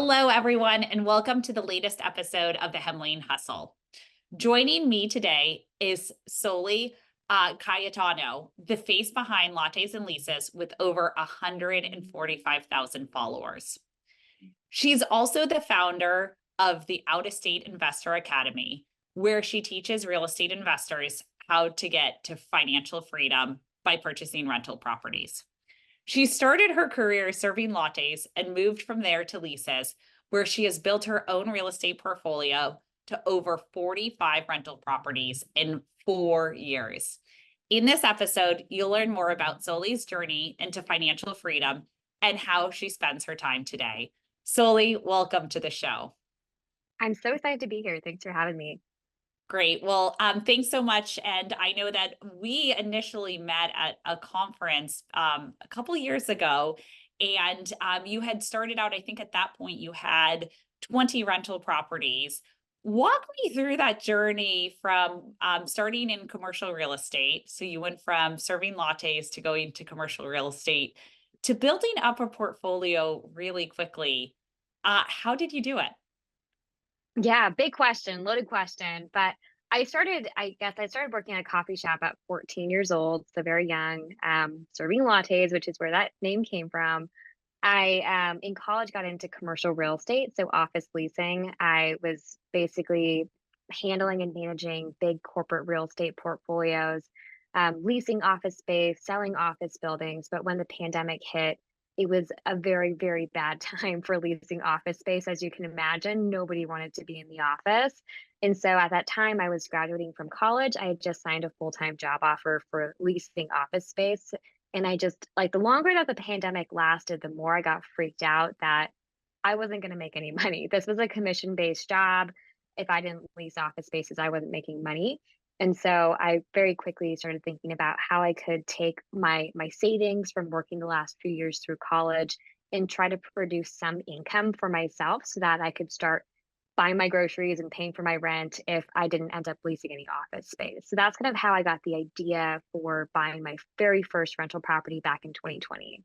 Hello, everyone, and welcome to the latest episode of the Hemlane Hustle. Joining me today is Soli Cayetano, the face behind Lattes and Leases with over 145,000 followers. She's also the founder of the Out-of-State Investor Academy, where she teaches real estate investors how to get to financial freedom by purchasing rental properties. She started her career serving lattes and moved from there to leases, where she has built her own real estate portfolio to over 45 rental properties in 4 years. In this episode, you'll learn more about Soli's journey into financial freedom and how she spends her time today. Soli, welcome to the show. I'm so excited to be here. Thanks for having me. Great. Well, thanks so much. And I know that we initially met at a conference a couple years ago, and you had started out, I think at that point you had 20 rental properties. Walk me through that journey from starting in commercial real estate. So you went from serving lattes to going to commercial real estate to building up a portfolio really quickly. How did you do it? Yeah, big question, loaded question. But I started working at a coffee shop at 14 years old, so very young, serving lattes, which is where that name came from. In college, got into commercial real estate, so office leasing. I was basically handling and managing big corporate real estate portfolios, leasing office space, selling office buildings. But when the pandemic hit, it was a very, very bad time for leasing office space. As you can imagine, nobody wanted to be in the office. And so at that time, I was graduating from college. I had just signed a full-time job offer for leasing office space. And I just like the longer that the pandemic lasted, the more I got freaked out that I wasn't going to make any money. This was a commission-based job. If I didn't lease office spaces, I wasn't making money. And so I very quickly started thinking about how I could take my savings from working the last few years through college and try to produce some income for myself so that I could start buying my groceries and paying for my rent if I didn't end up leasing any office space. So that's kind of how I got the idea for buying my very first rental property back in 2020.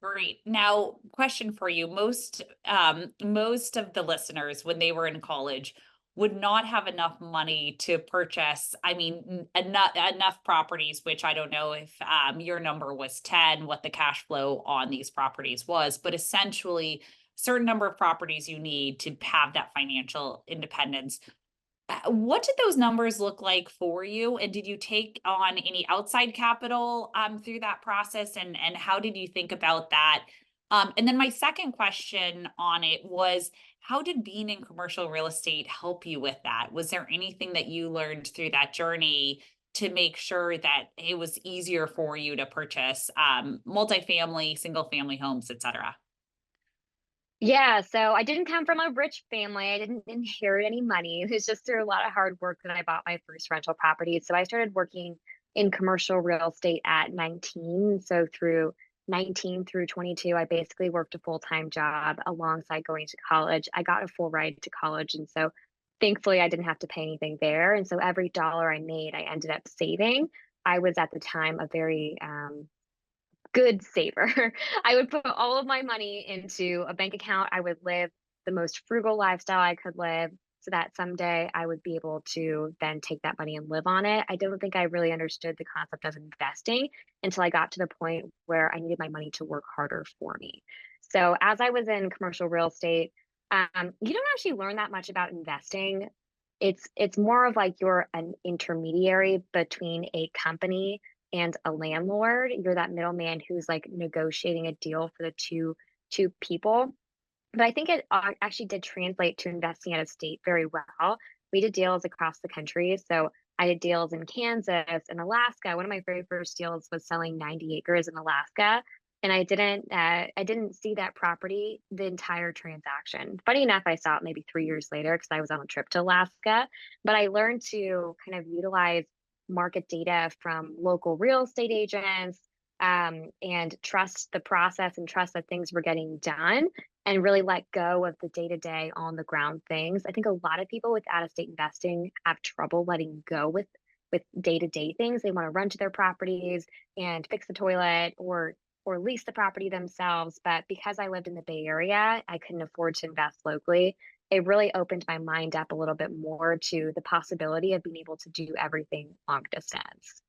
Great. Now, question for you. Most of the listeners, when they were in college, would not have enough money to purchase, I mean, enough properties, which I don't know if your number was 10, what the cash flow on these properties was, but essentially certain number of properties you need to have that financial independence. What did those numbers look like for you? And did you take on any outside capital through that process? And how did you think about that? And then my second question on it was, how did being in commercial real estate help you with that? Was there anything that you learned through that journey to make sure that it was easier for you to purchase multifamily, single family homes, et cetera? Yeah, so I didn't come from a rich family. I didn't inherit any money. It was just through a lot of hard work that I bought my first rental property. So I started working in commercial real estate at 19. So through 19 through 22, I basically worked a full-time job alongside going to college. I got a full ride to college. And so thankfully I didn't have to pay anything there. And so every dollar I made, I ended up saving. I was at the time a very good saver. I would put all of my money into a bank account. I would live the most frugal lifestyle I could live so that someday I would be able to then take that money and live on it. I don't think I really understood the concept of investing until I got to the point where I needed my money to work harder for me. So as I was in commercial real estate, you don't actually learn that much about investing. It's more of like you're an intermediary between a company and a landlord. You're that middleman who's like negotiating a deal for the two people. But I think it actually did translate to investing out of state very well. We did deals across the country. So I did deals in Kansas and Alaska. One of my very first deals was selling 90 acres in Alaska. And I didn't see that property the entire transaction. Funny enough, I saw it maybe 3 years later because I was on a trip to Alaska. But I learned to kind of utilize market data from local real estate agents, and trust the process and trust that things were getting done and really let go of the day-to-day on the ground things. I think a lot of people with out-of-state investing have trouble letting go with day-to-day things. They want to run to their properties and fix the toilet or or lease the property themselves. But because I lived in the Bay Area, I couldn't afford to invest locally. It really opened my mind up a little bit more to the possibility of being able to do everything long distance.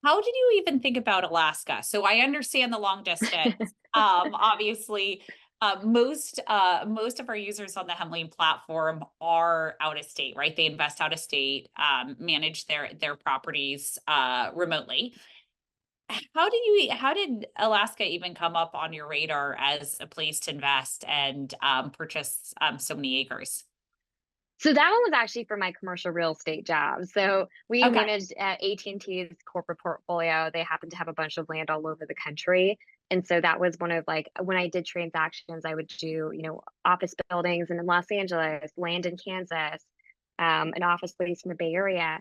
How did you even think about Alaska? So I understand the long distance. Obviously, most of our users on the Hemlane platform are out of state, right? They invest out of state, manage their properties remotely. How did Alaska even come up on your radar as a place to invest and purchase so many acres? So that one was actually for my commercial real estate job. So we Okay. managed AT&T's corporate portfolio. They happened to have a bunch of land all over the country. And so that was one of like when I did transactions, I would do, office buildings in Los Angeles, land in Kansas, an office lease in the Bay Area.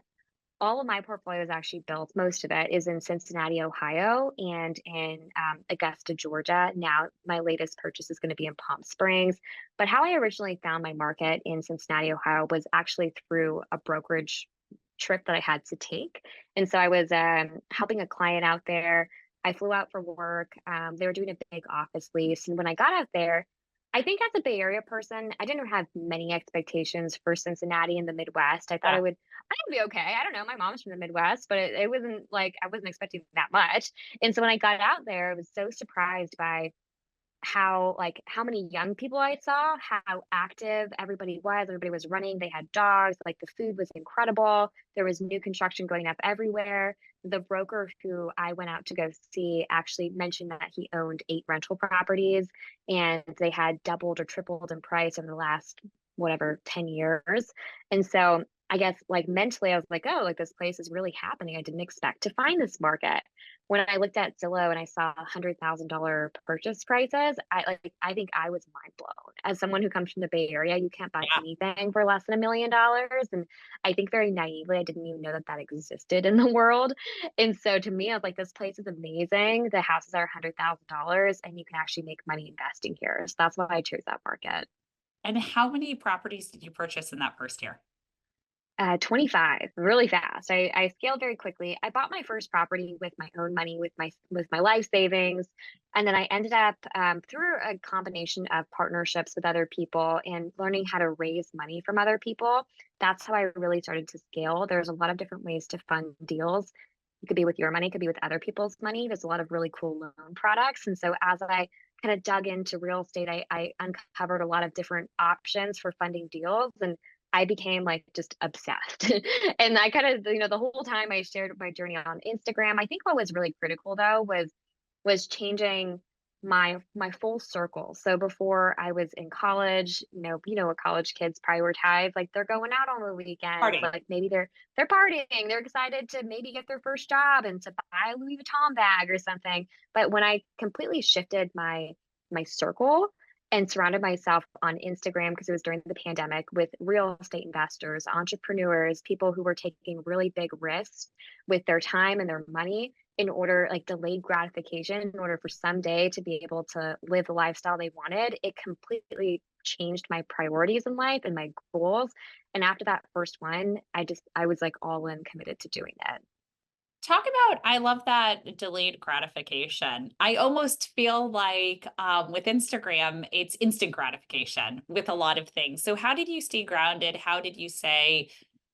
All of my portfolio is actually built. Most of it is in Cincinnati, Ohio, and in Augusta, Georgia. Now, my latest purchase is going to be in Palm Springs. But how I originally found my market in Cincinnati, Ohio, was actually through a brokerage trip that I had to take. And so I was helping a client out there. I flew out for work. They were doing a big office lease. And when I got out there, I think as a Bay Area person, I didn't have many expectations for Cincinnati in the Midwest. I thought Yeah. I would be okay. I don't know. My mom's from the Midwest, but it wasn't like I wasn't expecting that much. And so when I got out there, I was so surprised by how many young people I saw, how active everybody was running, they had dogs, like, the food was incredible, there was new construction going up everywhere. The broker who I went out to go see actually mentioned that he owned 8 rental properties, and they had doubled or tripled in price in the last, whatever, 10 years, and so, I guess, like, mentally, I was like, "Oh, like, this place is really happening, I didn't expect to find this market." When I looked at Zillow and I saw $100,000 purchase prices, I think I was mind blown. As someone who comes from the Bay Area, you can't buy Yeah. anything for less than $1 million, and I think very naively, I didn't even know that that existed in the world, and so to me, I was like, "This place is amazing. The houses are $100,000, and you can actually make money investing here." So that's why I chose that market. And how many properties did you purchase in that first year? 25, really fast. I scaled very quickly. I bought my first property with my own money, with my life savings, and then I ended up through a combination of partnerships with other people and learning how to raise money from other people. That's how I really started to scale. There's a lot of different ways to fund deals. It could be with your money, it could be with other people's money. There's a lot of really cool loan products, and so as I kind of dug into real estate, I uncovered a lot of different options for funding deals, and I became like just obsessed. And I kind of, the whole time I shared my journey on Instagram. I think what was really critical though was changing my full circle. So before I was in college, what college kids prioritize, like they're going out on the weekends, Party. like maybe they're partying, they're excited to maybe get their first job and to buy a Louis Vuitton bag or something. But when I completely shifted my circle and surrounded myself on Instagram because it was during the pandemic with real estate investors, entrepreneurs, people who were taking really big risks with their time and their money in order, like delayed gratification, in order for someday to be able to live the lifestyle they wanted. It completely changed my priorities in life and my goals. And after that first one, I was like all in committed to doing it. Talk about, I love that delayed gratification. I almost feel like with Instagram, it's instant gratification with a lot of things. So, how did you stay grounded? How did you say,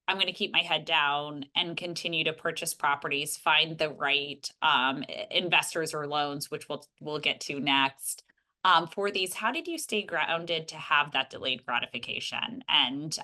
I'm going to keep my head down and continue to purchase properties, find the right investors or loans, which we'll get to next. For these, how did you stay grounded to have that delayed gratification? And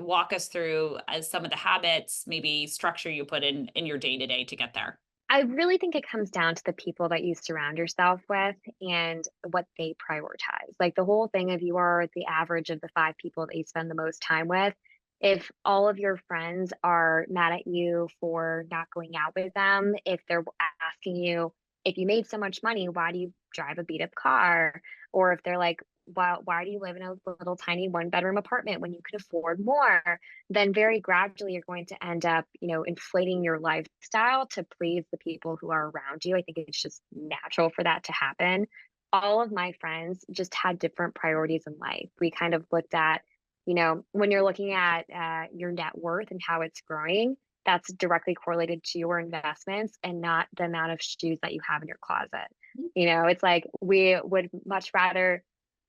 walk us through some of the habits, maybe structure you put in your day to day to get there. I really think it comes down to the people that you surround yourself with and what they prioritize. Like the whole thing of you are the average of the 5 people that you spend the most time with. If all of your friends are mad at you for not going out with them, if they're asking you, if you made so much money, why do you drive a beat up car? Or if they're like, why do you live in a little tiny 1 bedroom apartment when you could afford more? Then very gradually you're going to end up, inflating your lifestyle to please the people who are around you. I think it's just natural for that to happen. All of my friends just had different priorities in life. We kind of looked at, when you're looking at your net worth and how it's growing, that's directly correlated to your investments and not the amount of shoes that you have in your closet. You know, it's like we would much rather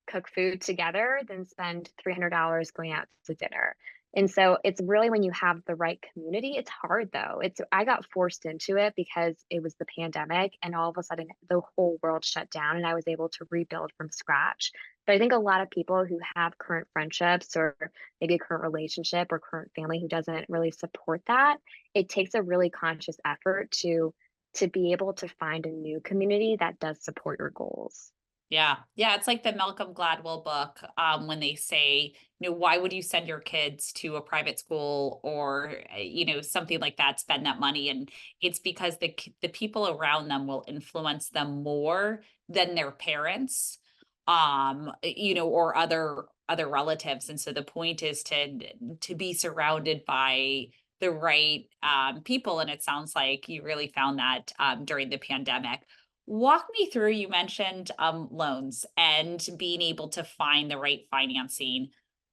cook food together than spend $300 going out to dinner. And so it's really when you have the right community, it's hard though. I got forced into it because it was the pandemic and all of a sudden the whole world shut down and I was able to rebuild from scratch. But I think a lot of people who have current friendships or maybe a current relationship or current family who doesn't really support that, it takes a really conscious effort to be able to find a new community that does support your goals. Yeah. Yeah. It's like the Malcolm Gladwell book, when they say, why would you send your kids to a private school or, something like that, spend that money? And it's because the people around them will influence them more than their parents, or other relatives. And so the point is to be surrounded by the right people. And it sounds like you really found that during the pandemic. Walk me through, you mentioned loans and being able to find the right financing.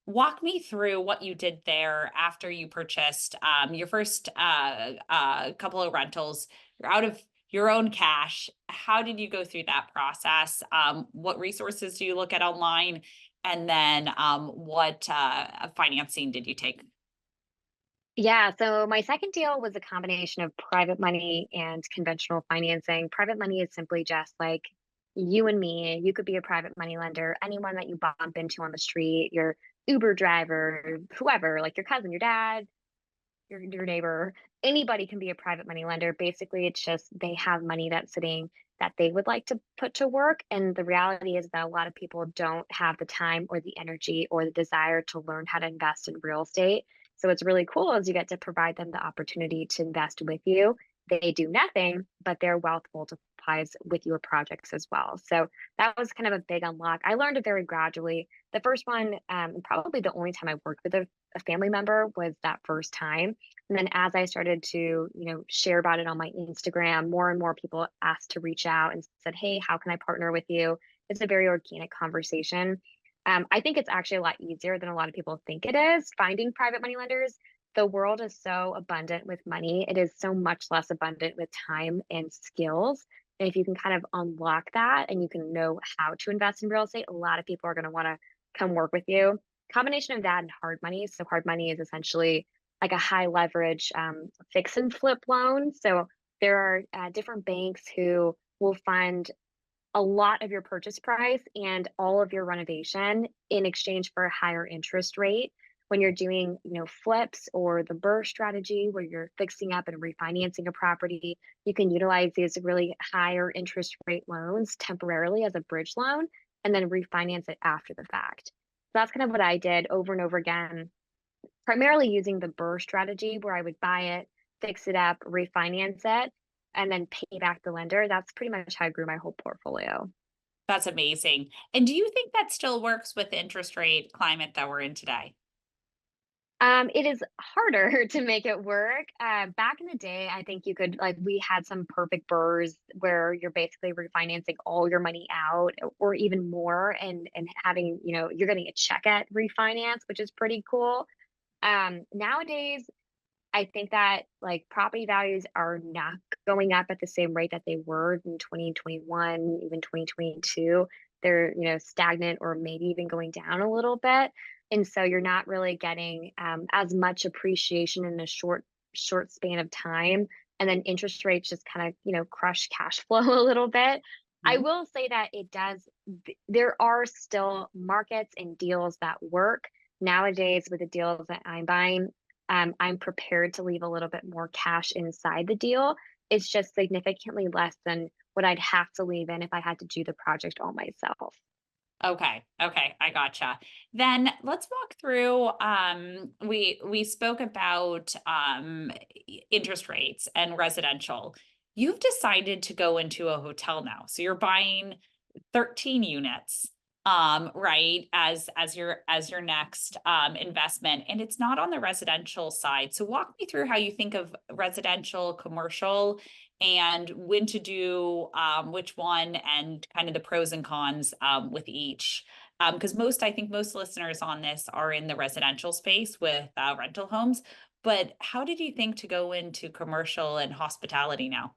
Walk me through what you did there after you purchased your first couple of rentals. You're out of your own cash. How did you go through that process? What resources do you look at online? And then what financing did you take? Yeah, so my second deal was a combination of private money and conventional financing. Private money is simply just like you and me. You could be a private money lender, anyone that you bump into on the street, your Uber driver, whoever, like your cousin, your dad, your neighbor, anybody can be a private money lender. Basically, it's just they have money that's sitting that they would like to put to work. And the reality is that a lot of people don't have the time or the energy or the desire to learn how to invest in real estate. So it's really cool as you get to provide them the opportunity to invest with you. They do nothing, but their wealth multiplies with your projects as well. So that was kind of a big unlock. I learned it very gradually. The first one, probably the only time I worked with a family member was that first time. And then as I started to, share about it on my Instagram, more and more people asked to reach out and said, "Hey, how can I partner with you?" It's a very organic conversation. I think it's actually a lot easier than a lot of people think it is finding private money lenders. The world is so abundant with money. It is so much less abundant with time and skills. And if you can kind of unlock that and you can know how to invest in real estate, a lot of people are going to want to come work with you. Combination of that and hard money. So hard money is essentially like a high leverage fix and flip loan. So there are different banks who will fund a lot of your purchase price and all of your renovation in exchange for a higher interest rate. When you're doing, flips or the BRRRR strategy where you're fixing up and refinancing a property, you can utilize these really higher interest rate loans temporarily as a bridge loan and then refinance it after the fact. So that's kind of what I did over and over again, primarily using the BRRRR strategy where I would buy it, fix it up, refinance it, and then pay back the lender. That's pretty much how I grew my whole portfolio. That's amazing. And do you think that still works with the interest rate climate that we're in today? It is harder to make it work. Back in the day, I think you could like we had some perfect BRRRRs where you're basically refinancing all your money out or even more and having, you're getting a check at refinance, which is pretty cool. Nowadays, I think that like property values are not going up at the same rate that they were in 2021, even 2022. They're, stagnant or maybe even going down a little bit. And so you're not really getting as much appreciation in a short span of time. And then interest rates just kind of, crush cash flow a little bit. I Mhm. will say that there are still markets and deals that work nowadays with the deals that I'm buying. I'm prepared to leave a little bit more cash inside the deal. It's just significantly less than what I'd have to leave in if I had to do the project all myself. Okay. Okay. I gotcha. Then let's walk through, we spoke about interest rates and residential. You've decided to go into a hotel now. So you're buying 13 units, right, as your next investment. And it's not on the residential side. So walk me through how you think of residential, commercial, and when to do which one and kind of the pros and cons with each. Because I think most listeners on this are in the residential space with rental homes. But how did you think to go into commercial and hospitality now?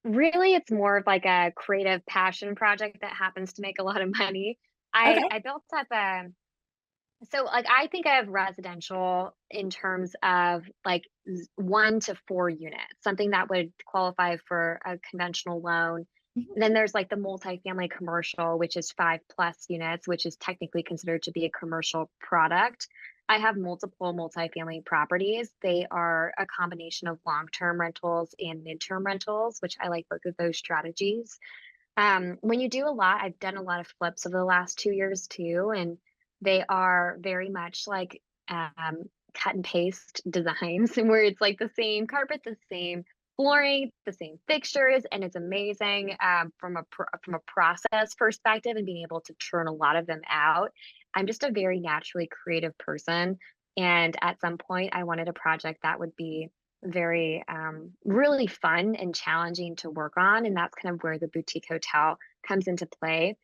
Really, it's more of like a creative passion project that happens to make a lot of money. Okay. I built up so, like, I think of residential in terms of, like, 1 to 4 units, something that would qualify for a conventional loan. Mhm. And then there's, like, the multifamily commercial, which is 5 plus units, which is technically considered to be a commercial product. I have multiple multifamily properties. They are a combination of long-term rentals and midterm rentals, which I like both of those strategies. When you do a lot, I've done a lot of flips over the last 2 years too, and they are very much like, cut and paste designs where it's like the same carpet, the same flooring, the same fixtures, and it's amazing, from a process perspective and being able to churn a lot of them out. I'm just a very naturally creative person, and at some point, I wanted a project that would be very really fun and challenging to work on, and that's kind of where the boutique hotel comes into play.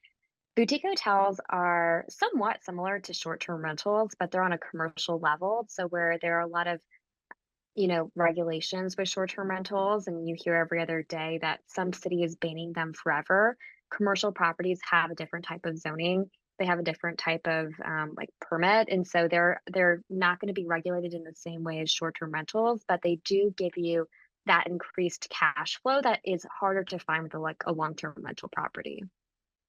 Boutique hotels are somewhat similar to short-term rentals, but they're on a commercial level, so where there are a lot of, regulations with short-term rentals, and you hear every other day that some city is banning them forever. Commercial properties have a different type of zoning. They have a different type of like permit, and so they're not going to be regulated in the same way as short-term rentals, but they do give you that increased cash flow that is harder to find with a long-term rental property.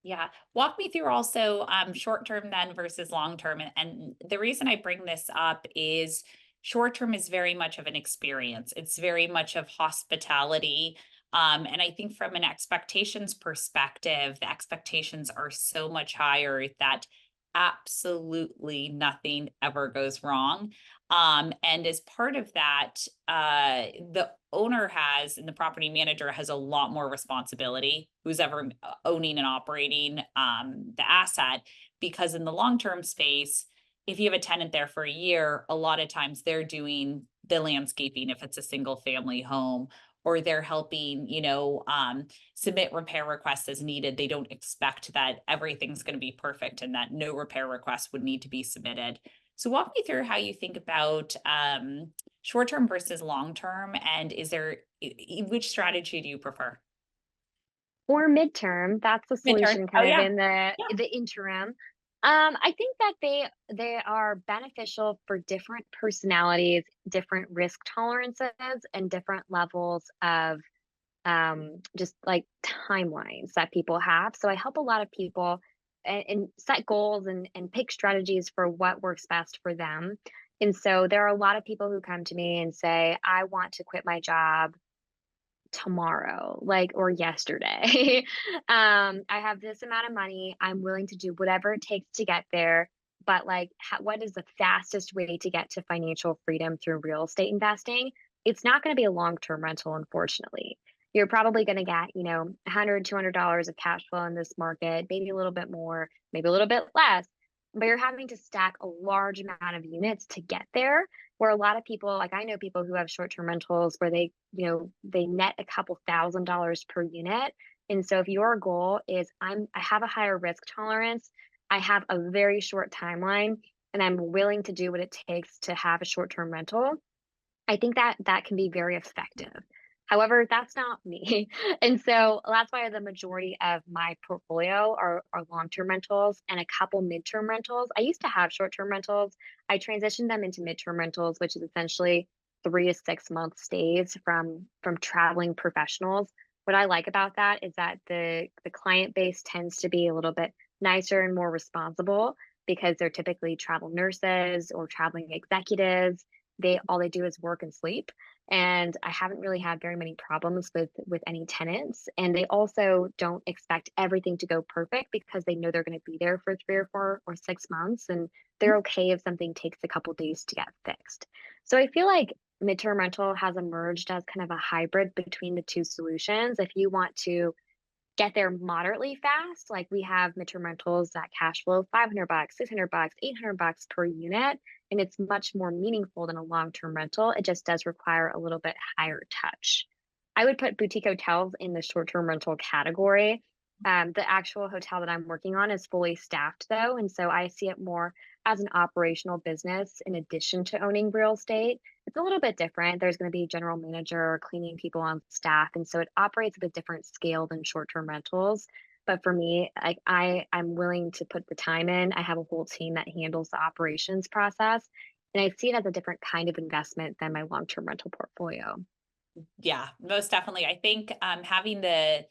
Yeah. Walk me through also short term then versus long term. And the reason I bring this up is short term is very much of an experience. It's very much of hospitality. And I think from an expectations perspective, the expectations are so much higher that absolutely nothing ever goes wrong. And as part of that, the owner has and the property manager has a lot more responsibility, who's ever owning and operating the asset, because in the long-term space, if you have a tenant there for a year, a lot of times they're doing the landscaping if it's a single family home, or they're helping, submit repair requests as needed. They don't expect that everything's going to be perfect and that no repair requests would need to be submitted. So walk me through how you think about short term versus long term, and is there which strategy do you prefer? Or midterm, that's the Midterm. solution Oh kind of yeah. in Yeah. the interim. I think that they are beneficial for different personalities, different risk tolerances, and different levels of just like timelines that people have. So I help a lot of people and set goals and pick strategies for what works best for them. And so there are a lot of people who come to me and say, I want to quit my job tomorrow, like, or yesterday. I have this amount of money. I'm willing to do whatever it takes to get there. But like, what is the fastest way to get to financial freedom through real estate investing? It's not going to be a long-term rental, unfortunately. You're probably going to get, $100, $200 of cash flow in this market, maybe a little bit more, maybe a little bit less, but you're having to stack a large amount of units to get there, where a lot of people, like I know people who have short-term rentals where they net a couple $1,000s per unit. And so if your goal is I have a higher risk tolerance, I have a very short timeline, and I'm willing to do what it takes to have a short-term rental, I think that that can be very effective. However, that's not me. And so that's why the majority of my portfolio are long-term rentals and a couple midterm rentals. I used to have short-term rentals. I transitioned them into midterm rentals, which is essentially 3 to 6 month stays from traveling professionals. What I like about that is that the client base tends to be a little bit nicer and more responsible because they're typically travel nurses or traveling executives. They all they do is work and sleep, and I haven't really had very many problems with any tenants, and they also don't expect everything to go perfect because they know they're gonna be there for 3 or 4 or 6 months, and they're okay if something takes a couple days to get fixed. So I feel like midterm rental has emerged as kind of a hybrid between the 2 solutions. If you want to get there moderately fast. Like we have midterm rentals that cash flow 500 bucks, 600 bucks, 800 bucks per unit, and it's much more meaningful than a long-term rental. It just does require a little bit higher touch. I would put boutique hotels in the short-term rental category. The actual hotel that I'm working on is fully staffed though, and so I see it more as an operational business in addition to owning real estate. it's a little bit different. There's going to be general manager, cleaning people on staff, and so it operates at a different scale than short-term rentals. But for me, I'm willing to put the time in. I have a whole team that handles the operations process, and I see it as a different kind of investment than my long-term rental portfolio. Yeah, most definitely. I think having the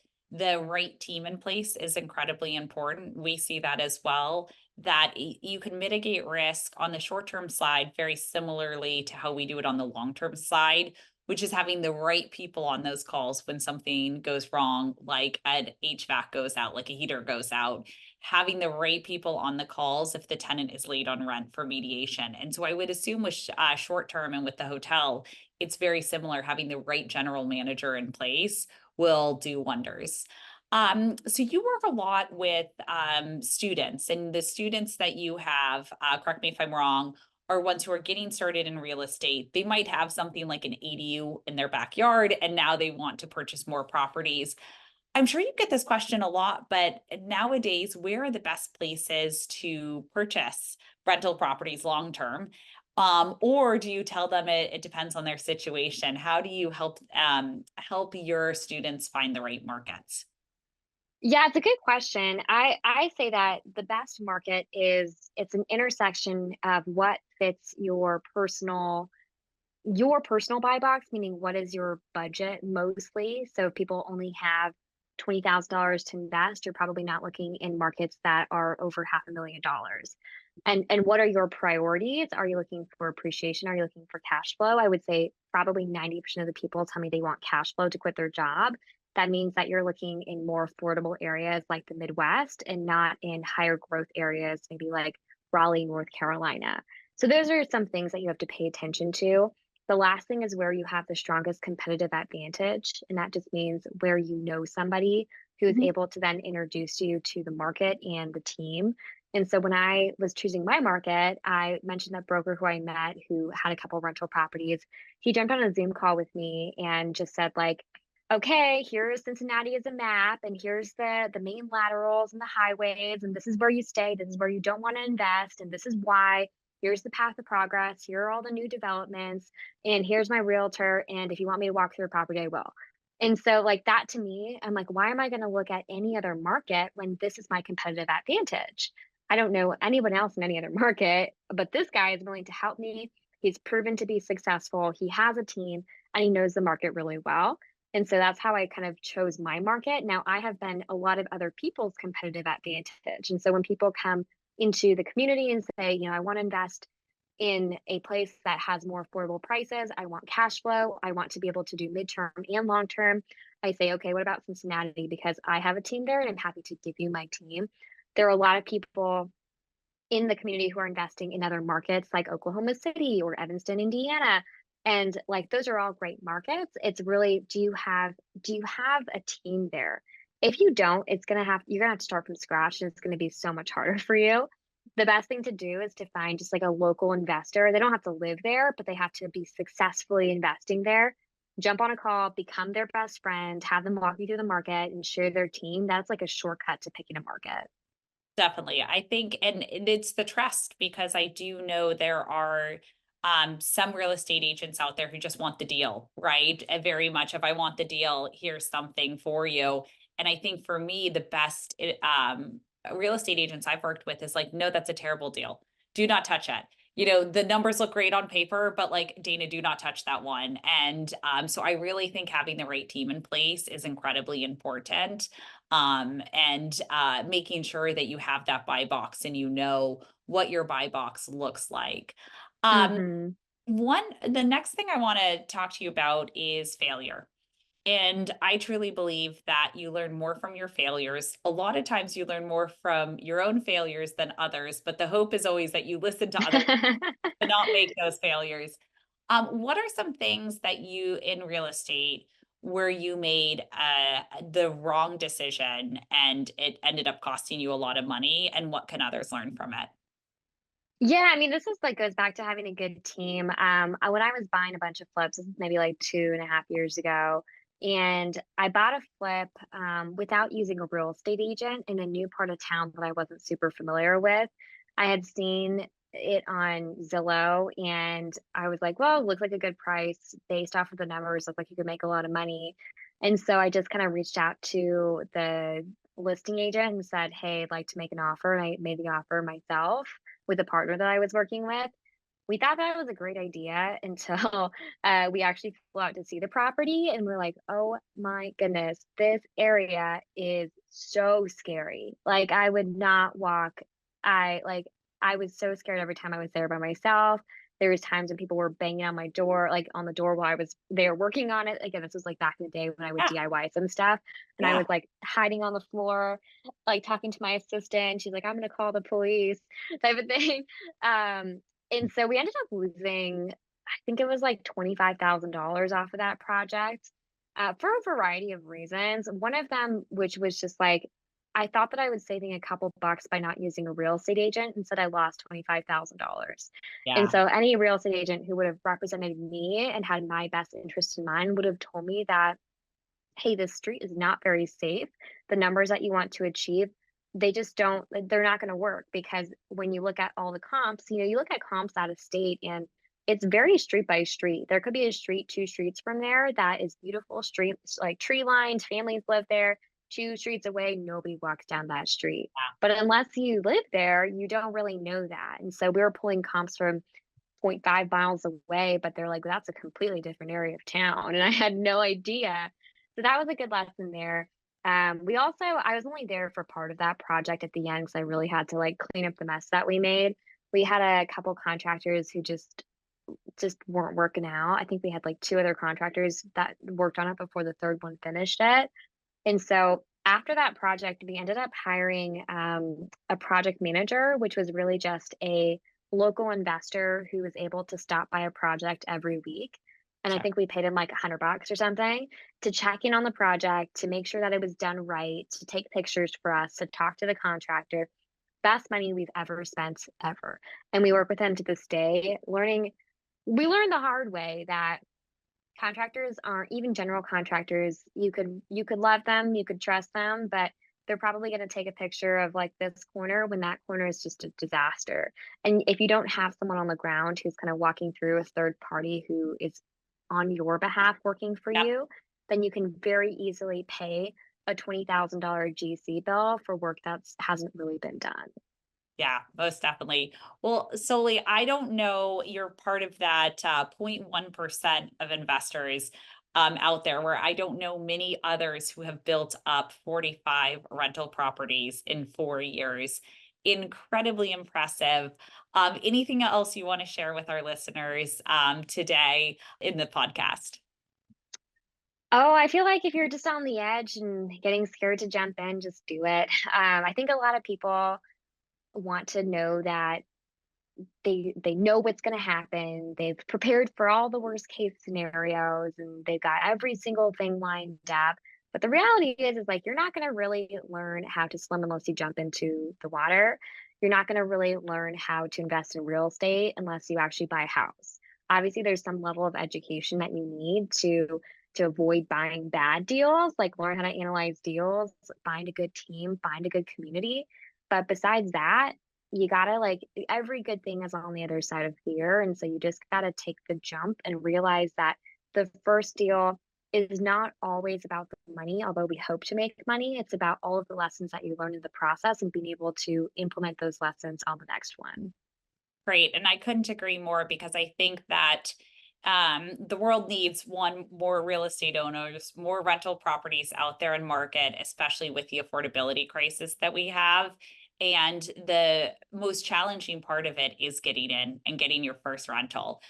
right team in place is incredibly important. We see that as well, that you can mitigate risk on the short-term side very similarly to how we do it on the long-term side, which is having the right people on those calls when something goes wrong, like an HVAC goes out, like a heater goes out, having the right people on the calls if the tenant is late on rent for mediation. And so I would assume with short-term and with the hotel, it's very similar. Having the right general manager in place will do wonders. So you work a lot with students, and the students that you have, correct me if I'm wrong, are ones who are getting started in real estate. They might have something like an ADU in their backyard, and now they want to purchase more properties. I'm sure you get this question a lot, but nowadays, where are the best places to purchase rental properties long term? Or do you tell them it depends on their situation? How do you help your students find the right markets? Yeah, it's a good question. I say that the best market is it's an intersection of what fits your personal buy box, meaning what is your budget mostly. So if people only have $20,000 to invest, you're probably not looking in markets that are over half $500,000. And what are your priorities? Are you looking for appreciation? Are you looking for cash flow? I would say probably 90% of the people tell me they want cash flow to quit their job. That means that you're looking in more affordable areas like the Midwest and not in higher growth areas, maybe like Raleigh, North Carolina. So those are some things that you have to pay attention to. The last thing is where you have the strongest competitive advantage, and that just means where you know somebody who is Mhm. able to then introduce you to the market and the team. And so when I was choosing my market, I mentioned that broker who I met who had a couple rental properties. He jumped on a Zoom call with me and just said like, "Okay, here's Cincinnati as a map, and here's the main laterals and the highways, and this is where you stay, this is where you don't want to invest, and this is why. Here's the path of progress. Here are all the new developments, and here's my realtor. And if you want me to walk through a property, I will." And so, like that to me, I'm like, why am I going to look at any other market when this is my competitive advantage? I don't know anyone else in any other market, but this guy is willing to help me. He's proven to be successful. He has a team and he knows the market really well. And so that's how I kind of chose my market. Now, I have been a lot of other people's competitive advantage. And so when people come into the community and say, I want to invest in a place that has more affordable prices. I want cash flow. I want to be able to do midterm and long term. I say, okay, what about Cincinnati? Because I have a team there and I'm happy to give you my team. There are a lot of people in the community who are investing in other markets like Oklahoma City or Evanston, Indiana. And like those are all great markets. It's really do you have a team there? If you don't, you're gonna have to start from scratch and it's gonna be so much harder for you. The best thing to do is to find just like a local investor. They don't have to live there, but they have to be successfully investing there. Jump on a call, become their best friend, have them walk you through the market and share their team. That's like a shortcut to picking a market. Definitely. I think, and it's the trust because I do know there are some real estate agents out there who just want the deal, right? And very much, if I want the deal, here's something for you. And I think for me, the best real estate agents I've worked with is like, no, that's a terrible deal. Do not touch it. The numbers look great on paper, but like Dana, do not touch that one. And so I really think having the right team in place is incredibly important, and making sure that you have that buy box and you know what your buy box looks like. Um, Mhm. the next thing I want to talk to you about is failure. And I truly believe that you learn more from your failures. A lot of times you learn more from your own failures than others, but the hope is always that you listen to others to not make those failures. What are some things that you in real estate where you made the wrong decision and it ended up costing you a lot of money, and what can others learn from it? Yeah, I mean, this is like goes back to having a good team. When I was buying a bunch of flips, this is maybe like 2.5 years ago, and I bought a flip without using a real estate agent in a new part of town that I wasn't super familiar with. I had seen it on Zillow, and I was like, well, it looks like a good price based off of the numbers, look like you could make a lot of money. And so I just kind of reached out to the listing agent and said, hey, I'd like to make an offer. And I made the offer myself with a partner that I was working with. We thought that was a great idea until we actually flew out to see the property, and we're like, oh my goodness, this area is so scary. Like, I would not walk. I like, I was so scared every time I was there by myself. There was times when people were banging on my door, like on the door while I was there working on it. Again, this was like back in the day when I would Yeah, DIY some stuff, and I yeah, was like hiding on the floor, like talking to my assistant. She's like, "I'm gonna call the police," type of thing. Um, and so we ended up losing, I think it was like $25,000 off of that project, for a variety of reasons. One of them, which was just like, I thought that I was saving a couple bucks by not using a real estate agent. Instead, I lost $25,000. And yeah, so any real estate agent who would have represented me and had my best interest in mind would have told me that, hey, this street is not very safe. The numbers that you want to achieve, they just don't, they're not going to work, because when you look at all the comps, you look at comps out of state, and it's very street by street. There could be a street 2 streets from there that is beautiful streets, like tree lines, families live there. 2 streets away, nobody walks down that street. But unless you live there, you don't really know that. And so we were pulling comps from point 0.5 miles away, but they're like, that's a completely different area of town. And I had no idea. So that was a good lesson there. We also, I was only there for part of that project at the end because I really had to like clean up the mess that we made. We had a couple contractors who just weren't working out. I think we had like 2 other contractors that worked on it before the third one finished it. And so after that project, we ended up hiring a project manager, which was really just a local investor who was able to stop by a project every week. And I sure. think we paid him like $100 or something to check in on the project, to make sure that it was done right, to take pictures for us, to talk to the contractor. Best money we've ever spent ever. And we work with him to this day, we learned the hard way that contractors aren't, even general contractors, you could love them, you could trust them, but they're probably going to take a picture of like this corner when that corner is just a disaster. And if you don't have someone on the ground who's kind of walking through, a third party who is on your behalf working for Yep. you, then you can very easily pay a $20,000 GC bill for work that's hasn't really been done. Yeah, most definitely. Well, Soli, I don't know, you're part of that 0.1% of investors out there, where I don't know many others who have built up 45 rental properties in 4 years. Incredibly impressive. Anything else you want to share with our listeners today in the podcast? Oh, I feel like if you're just on the edge and getting scared to jump in, just do it. I think a lot of people want to know that they know what's going to happen. They've prepared for all the worst case scenarios, and they've got every single thing lined up. But the reality is like you're not going to really learn how to swim unless you jump into the water. You're not going to really learn how to invest in real estate unless you actually buy a house. Obviously, there's some level of education that you need to avoid buying bad deals, like learn how to analyze deals, find a good team, find a good community. But besides that, you gotta like, every good thing is on the other side of fear. And so you just gotta take the jump and realize that the first deal is not always about the money, although we hope to make money. It's about all of the lessons that you learn in the process and being able to implement those lessons on the next one. Great. And I couldn't agree more, because I think that the world needs one, more real estate owners, more rental properties out there in market, especially with the affordability crisis that we have. And the most challenging part of it is getting in and getting your first rental.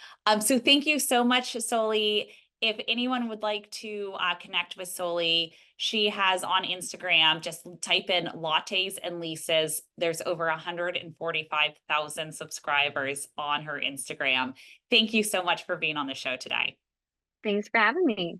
So thank you so much, Soli. If anyone would like to connect with Soli, she has on Instagram, just type in Lattes and Leases. There's over 145,000 subscribers on her Instagram. Thank you so much for being on the show today. Thanks for having me.